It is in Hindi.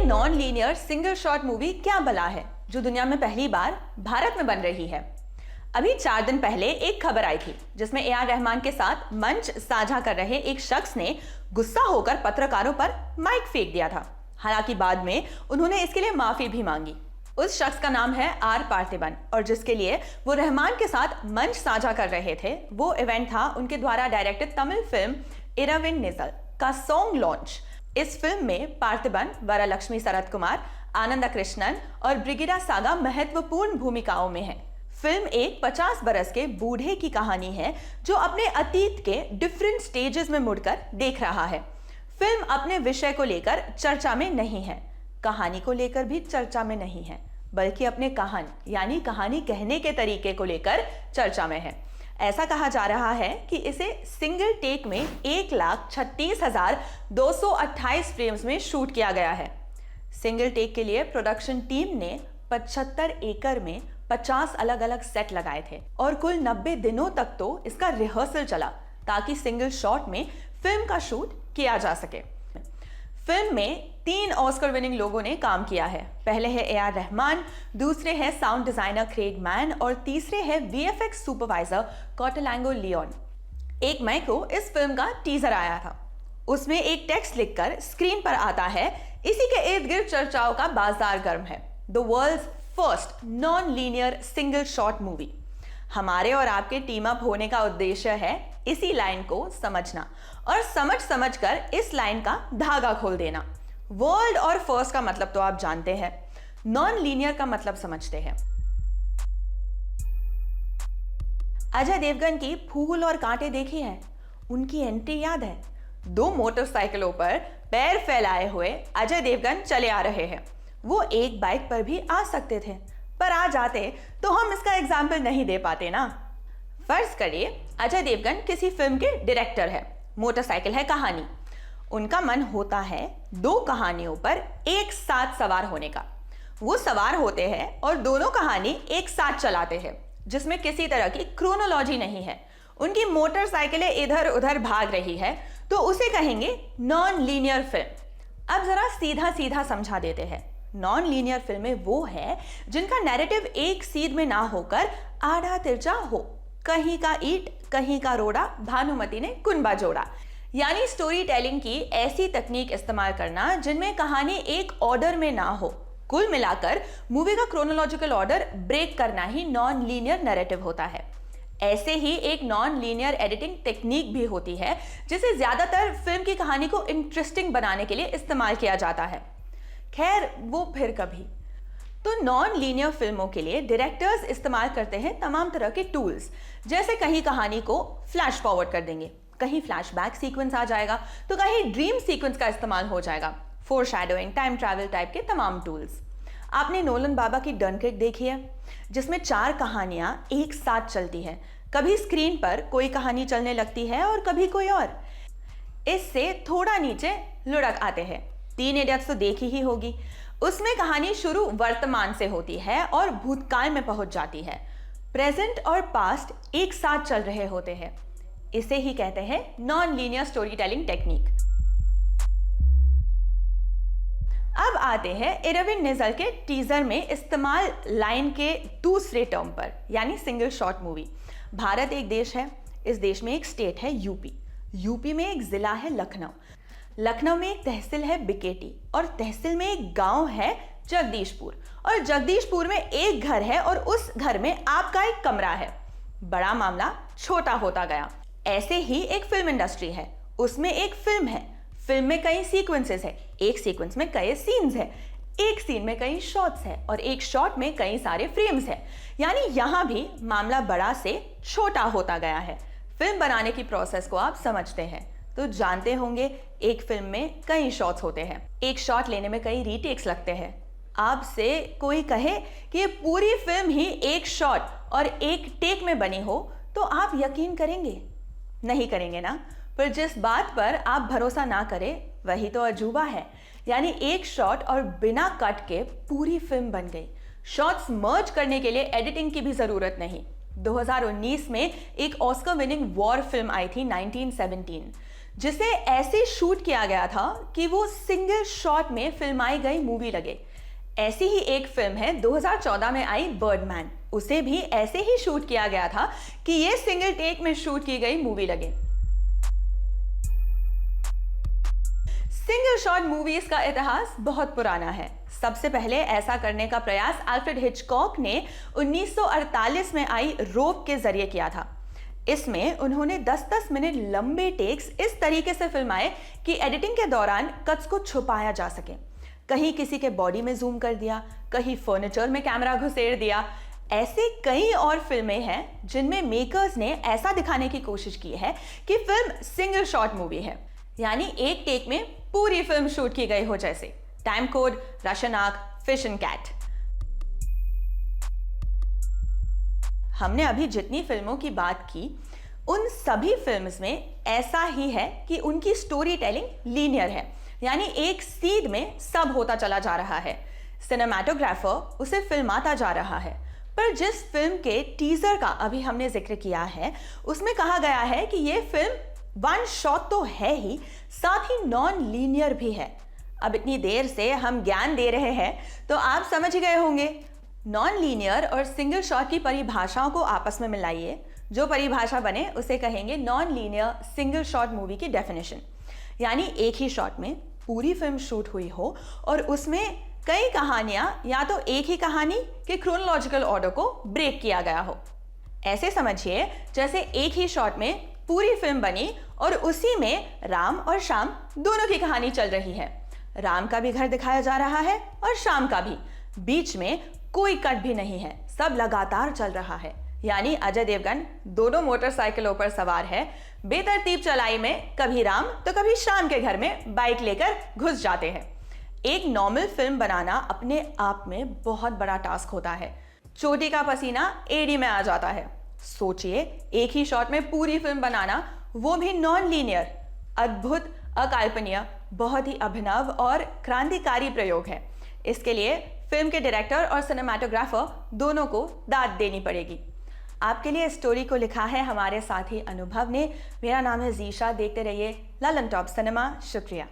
Non linear single shot movie क्या भला है जो दुनिया में पहली बार भारत में बन रही है। अभी 4 दिन पहले एक खबर आई थी जिसमें ए आर रहमान के साथ मंच साझा कर रहे एक शख्स ने गुस्सा होकर पत्रकारों पर माइक फेंक दिया था। हालांकि बाद में उन्होंने इसके लिए माफी भी मांगी। उस शख्स का नाम है आर पार्थिबन और जिसके लिए वो रहमान के साथ मंच साझा कर रहे थे वो इवेंट था उनके द्वारा डायरेक्टेड तमिल फिल्म इराविन निज़ल का सॉन्ग लॉन्च। इस फिल्म में पार्थिबन, वरलक्ष्मी शरत कुमार, आनंदा कृष्णन और ब्रिगिडा सागा महत्वपूर्ण भूमिकाओं में हैं। फिल्म एक 50 बरस के बूढ़े की कहानी है जो अपने अतीत के डिफरेंट स्टेजेस में मुड़कर देख रहा है। फिल्म अपने विषय को लेकर चर्चा में नहीं है, कहानी को लेकर भी चर्चा में नहीं है, बल्कि अपने कहानी कहने के तरीके को लेकर चर्चा में है। ऐसा कहा जा रहा है कि इसे सिंगल टेक में 1,36,228 फ्रेम्स में शूट किया गया है। सिंगल टेक के लिए प्रोडक्शन टीम ने 75 एकड़ में 50 अलग अलग सेट लगाए थे और कुल 90 दिनों तक तो इसका रिहर्सल चला ताकि सिंगल शॉट में फिल्म का शूट किया जा सके। फिल्म में 3 ऑस्कर विनिंग लोगों ने काम किया है। पहले है ए आर रहमान, दूसरे है साउंड डिजाइनर क्रेग मैन और तीसरे है वीएफएक्स सुपरवाइजर कॉटलैंगो लियोन। 1 मई को इस फिल्म का टीजर आया था। उसमें एक टेक्स्ट लिखकर स्क्रीन पर आता है, इसी के इर्द गिर्द चर्चाओं का बाजार गर्म है। The world's first non linear single shot movie. हमारे और आपके टीम अप होने का उद्देश्य है इसी लाइन को समझना और समझ कर इस लाइन का धागा खोल देना। वर्ल्ड और फर्स्ट का मतलब तो आप जानते हैं, नॉन लीनियर का मतलब समझते हैं। अजय देवगन की फूल और कांटे देखी है? उनकी एंट्री याद है? 2 मोटरसाइकिलों पर पैर फैलाए हुए अजय देवगन चले आ रहे हैं। वो एक बाइक पर भी आ सकते थे, पर आ जाते तो हम इसका एग्जाम्पल नहीं दे पाते ना। फर्ज करिए अजय देवगन किसी फिल्म के डायरेक्टर है, मोटरसाइकिल है कहानी। उनका मन होता है 2 कहानियों पर एक साथ सवार होने का। वो सवार होते हैं और दोनों कहानी एक साथ चलाते हैं जिसमें किसी तरह की क्रोनोलॉजी नहीं है। उनकी मोटरसाइकिलें इधर उधर भाग रही है तो उसे कहेंगे नॉन लीनियर फिल्म। अब जरा सीधा सीधा समझा देते हैं। नॉन लीनियर फिल्में वो है जिनका नैरेटिव एक सीध में ना होकर आधा तिरछा हो, कहीं का ईंट कहीं का रोड़ा, भानुमति ने कुनबा जोड़ा। यानी स्टोरी टेलिंग की ऐसी तकनीक इस्तेमाल करना जिनमें कहानी एक ऑर्डर में ना हो। कुल मिलाकर मूवी का क्रोनोलॉजिकल ऑर्डर ब्रेक करना ही नॉन लीनियर नैरेटिव होता है। ऐसे ही एक नॉन लीनियर एडिटिंग टेक्निक भी होती है जिसे ज्यादातर फिल्म की कहानी को इंटरेस्टिंग बनाने के लिए इस्तेमाल किया जाता है। खैर वो फिर कभी। तो नॉन लीनियर फिल्मों के लिए डायरेक्टर्स इस्तेमाल करते हैं तमाम तरह के टूल्स, जैसे कहीं कहानी को फ्लैश फॉरवर्ड कर देंगे, कहीं फ्लैशबैक सीक्वेंस आ जाएगा तो कहीं ड्रीम सीक्वेंस का इस्तेमाल हो जाएगा, फोरशैडोइंग, टाइम ट्रैवल टाइप के तमाम टूल्स। आपने नोलन बाबा की डनक्रिक देखी है जिसमें 4 कहानियां एक साथ चलती है। कभी स्क्रीन पर कोई कहानी चलने लगती है और कभी कोई और। इससे थोड़ा नीचे लुढ़क आते हैं। 3 इडियट्स तो देखी ही होगी। उसमें कहानी शुरू वर्तमान से होती है और भूतकाल में पहुंच जाती है। प्रेजेंट और पास्ट एक साथ चल रहे होते हैं। इसे ही कहते हैं non linear story telling technique. अब आते हैं इराविन निज़ल के टीजर में इस्तेमाल लाइन के दूसरे टर्म पर, यानी सिंगल शॉट मूवी। भारत एक देश है, इस देश में एक स्टेट है यूपी। यूपी में एक जिला है लखनऊ। लखनऊ में एक तहसील है बिकेटी और तहसील में एक गांव है जगदीशपुर और जगदीशपुर में एक घर है और उस घर में आपका एक कमरा है। बड़ा मामला छोटा होता गया। ऐसे ही एक फिल्म इंडस्ट्री है, उसमें एक फिल्म है, फिल्म में कई सीक्वेंसेस है, एक सीक्वेंस में कई सीन्स है, एक सीन में कई शॉट्स है और एक शॉट में कई सारे फ्रेम्स है। यानी यहां भी मामला बड़ा से छोटा होता गया है। फिल्म बनाने की प्रोसेस को आप समझते हैं तो जानते होंगे एक फिल्म में कई शॉट्स होते हैं, एक शॉट लेने में कई रीटेक्स लगते हैं। आपसे कोई कहे कि ये पूरी फिल्म ही एक शॉट और एक टेक में बनी हो तो आप यकीन करेंगे? नहीं करेंगे ना। पर जिस बात पर आप भरोसा ना करें वही तो अजूबा है। यानी एक शॉट और बिना कट के पूरी फिल्म बन गई। शॉट्स मर्ज करने के लिए एडिटिंग की भी जरूरत नहीं। 2019 में एक ऑस्कर विनिंग वॉर फिल्म आई थी 1917, जिसे ऐसे शूट किया गया था कि वो सिंगल शॉट में फिल्माई गई मूवी लगे। ऐसी ही एक फिल्म है 2014 में आई बर्डमैन, उसे भी ऐसे ही शूट किया गया था कि ये सिंगल टेक में शूट की गई मूवी लगे। सिंगल शॉट मूवीज का इतिहास बहुत पुराना है। सबसे पहले ऐसा करने का प्रयास अल्फ्रेड हिचकॉक ने 1948 में आई रोप के जरिए किया था। इसमें उन्होंने 10-10 मिनट लंबे टेक्स इस तरीके से फिल्माए कि एडिटिंग के दौरान कट्स को छुपाया जा सके। कहीं किसी के बॉडी में जूम कर दिया, कहीं फर्नीचर में कैमरा घुसेड़ दिया। ऐसे कई और फिल्में हैं जिनमें मेकर्स ने ऐसा दिखाने की कोशिश की है कि फिल्म सिंगल शॉट मूवी है, यानी एक टेक में पूरी फिल्म शूट की गई हो, जैसे time code, Russian ark, fish and cat. हमने अभी जितनी फिल्मों की बात की उन सभी फिल्म्स में ऐसा ही है कि उनकी स्टोरी टेलिंग लीनियर है, यानी एक सीध में सब होता चला जा रहा है। सिनेमैटोग्राफर उसे फिल्माता जा रहा है। पर जिस फिल्म के टीजर का अभी हमने जिक्र किया है उसमें कहा गया है कि यह फिल्म वन शॉट तो है ही, साथ ही नॉन लीनियर भी है। अब इतनी देर से हम ज्ञान दे रहे हैं तो आप समझ ही गए होंगे। नॉन लीनियर और सिंगल शॉट की परिभाषाओं को आपस में मिलाइए, जो परिभाषा बने उसे कहेंगे non linear single shot movie की डेफिनेशन। यानी एक ही शॉट में पूरी फिल्म शूट हुई हो और उसमें कई कहानियां या तो एक ही कहानी के क्रोनोलॉजिकल ऑर्डर को ब्रेक किया गया हो। ऐसे समझिए जैसे एक ही शॉट में पूरी फिल्म बनी और उसी में राम और श्याम दोनों की कहानी चल रही है। राम का भी घर दिखाया जा रहा है और श्याम का भी, बीच में कोई कट भी नहीं है, सब लगातार चल रहा है। यानी अजय देवगन दोनों मोटरसाइकिलों पर सवार है, बेतरतीब चलाई में कभी राम तो कभी श्याम के घर में बाइक लेकर घुस जाते हैं। एक नॉर्मल फिल्म बनाना अपने आप में बहुत बड़ा टास्क होता है। चोटी का पसीना एड़ी में आ जाता है। सोचिए एक ही शॉट में पूरी फिल्म बनाना, वो भी नॉन लीनियर। अद्भुत, अकल्पनीय, बहुत ही अभिनव और क्रांतिकारी प्रयोग है। इसके लिए फिल्म के डायरेक्टर और सिनेमैटोग्राफर दोनों को दाद देनी पड़ेगी। आपके लिए स्टोरी को लिखा है हमारे साथी अनुभव ने। मेरा नाम है जीशा। देखते रहिए ललन टॉप सिनेमा। शुक्रिया।